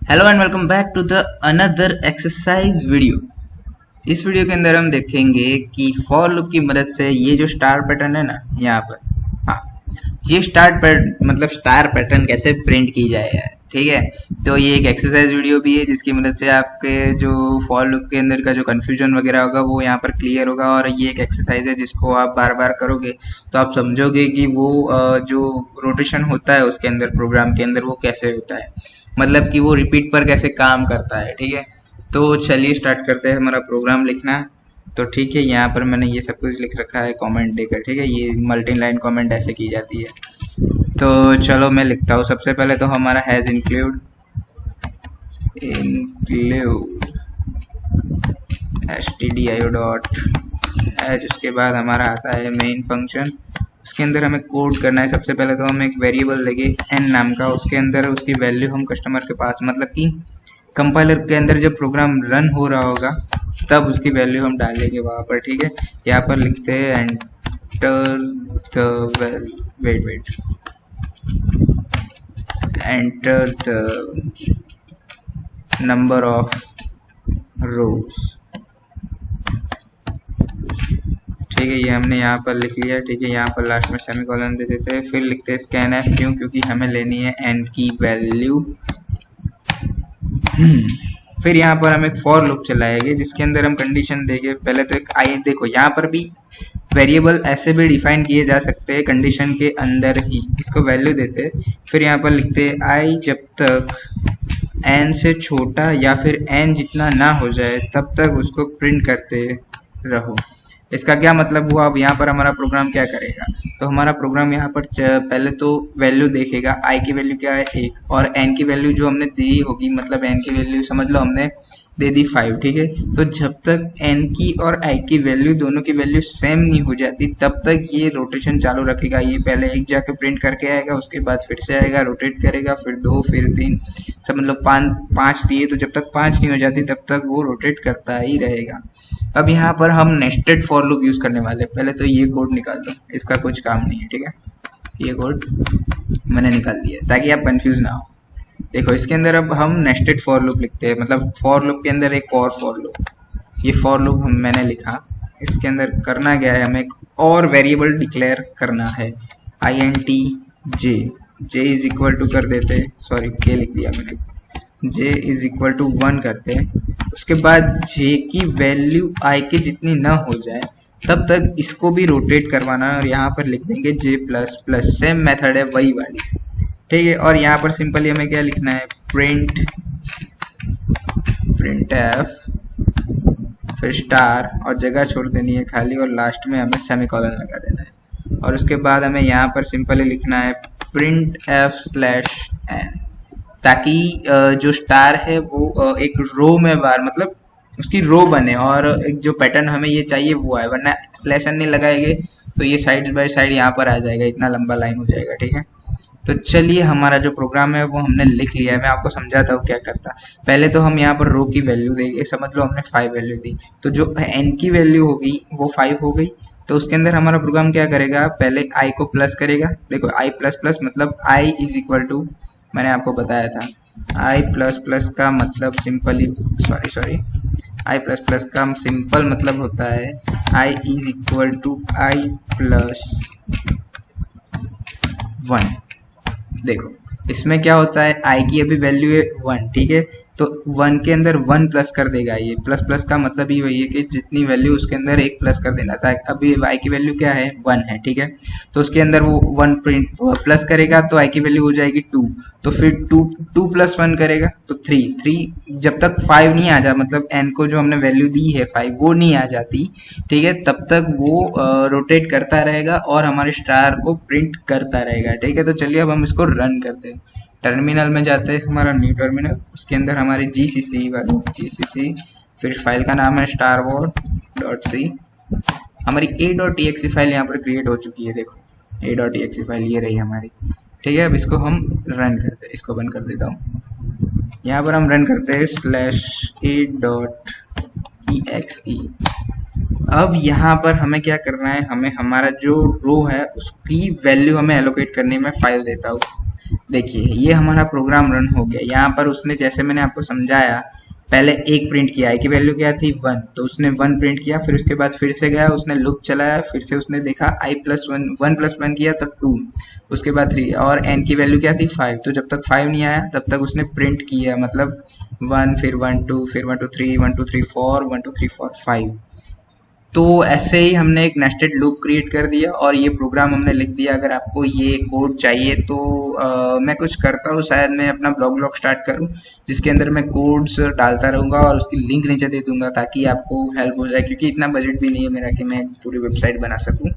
Hello and welcome back to the another exercise video. इस video के अंदर हम देखेंगे कि फॉर लूप की मदद से ये जो स्टार पैटर्न है ना यहाँ पर, हाँ, ये स्टार पैटर्न कैसे प्रिंट की जाए यार। ठीक है, तो ये एक एक्सरसाइज वीडियो भी है जिसकी मदद से आपके जो फॉर लूप के अंदर का जो कंफ्यूजन वगैरह होगा वो यहाँ पर क्लियर होगा। और ये एक एक्सरसाइज है जिसको आप बार बार करोगे तो आप समझोगे कि वो जो रोटेशन होता है उसके अंदर, प्रोग्राम के अंदर, वो कैसे होता है, मतलब कि वो रिपीट पर कैसे काम करता है। ठीक है, तो चलिए स्टार्ट करते हैं हमारा प्रोग्राम लिखना। तो ठीक है, यहाँ पर मैंने ये सब कुछ लिख रखा है कमेंट देकर। ठीक है, ये मल्टी लाइन कमेंट ऐसे की जाती है। तो चलो मैं लिखता हूँ। सबसे पहले तो हमारा has include stdio dot has, उसके बाद हमारा आता है मेन फंक्शन। उसके अंदर हमें कोड करना है। सबसे पहले तो हम एक वेरिएबल देंगे n नाम का, उसके अंदर उसकी वैल्यू हम कस्टमर के पास, मतलब कि कंपाइलर के अंदर जब प्रोग्राम रन हो रहा होगा तब उसकी वैल्यू हम डालेंगे वहाँ पर। ठीक है, यहाँ पर लिखते हैं enter the weight enter the number of rows. ठीक है, ये हमने यहाँ पर लिख लिया। ठीक है, यहाँ पर लास्ट में सेमीकोलन दे देते हैं, फिर लिखते हैं स्कैन एफ। क्यों? क्योंकि हमें लेनी है एन की वैल्यू। फिर यहाँ पर हम एक फॉर लूप चलाएंगे जिसके अंदर हम कंडीशन देंगे। पहले तो एक आई, देखो यहाँ पर भी वेरिएबल ऐसे भी डिफाइन किए जा सकते हैं कंडीशन के अंदर ही, इसको वैल्यू देते हैं। फिर यहाँ पर लिखते हैं आई जब तक एन से छोटा या फिर एन जितना ना हो जाए तब तक उसको प्रिंट करते रहो। इसका क्या मतलब हुआ? अब यहाँ पर हमारा प्रोग्राम क्या करेगा, तो हमारा प्रोग्राम यहाँ पर पहले तो वैल्यू देखेगा। आई की वैल्यू क्या है? 1, और एन की वैल्यू जो हमने दी होगी, मतलब एन की वैल्यू समझ लो हमने दे दी 5। ठीक है, तो जब तक एन की और आई की वैल्यू, दोनों की वैल्यू सेम नहीं हो जाती तब तक ये रोटेशन चालू रखेगा। ये पहले 1 जाके प्रिंट करके आएगा, उसके बाद फिर से आएगा, रोटेट करेगा, फिर 2, फिर 3, सब मतलब 5 दिए, तो जब तक 5 नहीं हो जाती तब तक वो रोटेट करता ही रहेगा। अब यहाँ पर हम नेस्टेड फॉर लूप यूज करने वाले। पहले तो ये कोड निकाल दो, इसका कुछ काम नहीं है। ठीक है, ये कोड मैंने निकाल दिया ताकि आप कंफ्यूज ना हो। देखो, इसके अंदर अब हम नेस्टेड फॉर लूप लिखते हैं, मतलब फॉर लूप के अंदर एक और फॉर लूप। ये फॉर लूप मैंने लिखा। इसके अंदर करना क्या है, हमें एक और वेरिएबल डिक्लेयर करना है, int j is equal to कर देते, सॉरी k लिख दिया मैंने, j इज इक्वल टू 1 करते हैं। उसके बाद j की वैल्यू i के जितनी ना हो जाए तब तक इसको भी रोटेट करवाना है, और यहाँ पर लिख देंगे j plus plus, same method है वही वाली। ठीक है, और यहाँ पर सिंपली हमें क्या लिखना है, प्रिंट एफ, फिर स्टार, और जगह छोड़ देनी है खाली, और लास्ट में हमें सेमीकोलन लगा देना है। और उसके बाद हमें यहाँ पर सिंपली लिखना है प्रिंट एफ स्लैश एन, ताकि जो स्टार है वो एक रो में बार, मतलब उसकी रो बने, और एक जो पैटर्न हमें ये चाहिए वो आए। वरना स्लैश एन नहीं लगाएंगे तो ये साइड बाय साइड यहाँ पर आ जाएगा, इतना लंबा लाइन हो जाएगा। ठीक है, तो चलिए हमारा जो प्रोग्राम है वो हमने लिख लिया है। मैं आपको समझाता हूँ क्या करता। पहले तो हम यहाँ पर रो की वैल्यू देंगे, समझ लो हमने 5 वैल्यू दी, तो जो एन की वैल्यू होगी वो 5 हो गई। तो उसके अंदर हमारा प्रोग्राम क्या करेगा, पहले आई को प्लस करेगा। देखो आई प्लस प्लस मतलब आई इज इक्वल टू, मैंने आपको बताया था आई प्लस प्लस का मतलब simply, sorry I plus plus का सिंपल मतलब होता है I is equal to I plus 1। देखो इसमें क्या होता है, आई की अभी वैल्यू है 1। ठीक है, तो 1 के अंदर 1 प्लस कर देगा। ये प्लस प्लस का मतलब ही वही है कि जितनी वैल्यू उसके अंदर 1 प्लस कर देना था। अभी आई की वैल्यू क्या है, 1 है। ठीक है, तो उसके अंदर वो 1 प्रिंट प्लस करेगा तो आई की वैल्यू हो जाएगी 2। तो फिर 2 प्लस 1 करेगा तो 3। जब तक 5 नहीं आ जा, मतलब एन को जो हमने वैल्यू दी है 5 वो नहीं आ जाती, ठीक है, तब तक वो रोटेट करता रहेगा और हमारे स्टार को प्रिंट करता रहेगा। ठीक है, तो चलिए अब हम इसको रन करते हैं। टर्मिनल में जाते हैं, हमारा न्यू टर्मिनल, उसके अंदर हमारी जीसीसी, फिर फाइल का नाम है starwar.c। हमारी a.exe फाइल यहाँ पर क्रिएट हो चुकी है। देखो a.exe फाइल ये रही हमारी। ठीक है, अब इसको हम रन करते हैं, इसको बंद कर देता हूँ। यहाँ पर हम रन करते हैं /a.exe। अब यहाँ पर हमें क्या करना है, हमें हमारा जो रो है उसकी वैल्यू हमें एलोकेट करने में 5 देता हूँ। देखिए ये हमारा प्रोग्राम रन हो गया। यहाँ पर उसने जैसे मैंने आपको समझाया, पहले एक प्रिंट किया, आई की वैल्यू क्या थी 1, तो उसने 1 प्रिंट किया, फिर उसके बाद फिर से गया, उसने लूप चलाया, फिर से उसने देखा आई प्लस वन, 1 प्लस 1 किया तो 2, उसके बाद 3, और एन की वैल्यू क्या थी 5, तो जब तक 5 नहीं आया तब तक उसने प्रिंट किया, मतलब 1, फिर 1 2, फिर 1 2 3, 1 2 3 4, 1 2 3 4 5। तो ऐसे ही हमने एक नेस्टेड लूप क्रिएट कर दिया और ये प्रोग्राम हमने लिख दिया। अगर आपको ये कोड चाहिए तो मैं कुछ करता हूँ, शायद मैं अपना ब्लॉग स्टार्ट करूँ जिसके अंदर मैं कोड्स डालता रहूँगा और उसकी लिंक नीचे दे दूंगा ताकि आपको हेल्प हो जाए, क्योंकि इतना बजट भी नहीं है मेरा कि मैं पूरी वेबसाइट बना सकूँ।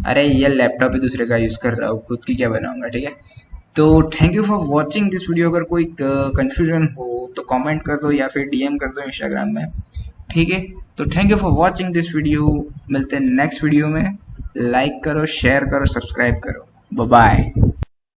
अरे ये लैपटॉप ही दूसरे का यूज़ कर रहा हूँ, खुद की क्या बनाऊंगा, ठीक है। तो thank you for watching this video. अगर कोई कंफ्यूजन हो तो कमेंट कर दो या फिर डीएम कर दो इंस्टाग्राम में, ठीक है। तो thank you for watching this video, मिलते हैं नेक्स्ट वीडियो में। लाइक करो, शेयर करो, सब्सक्राइब करो, बाय बाय।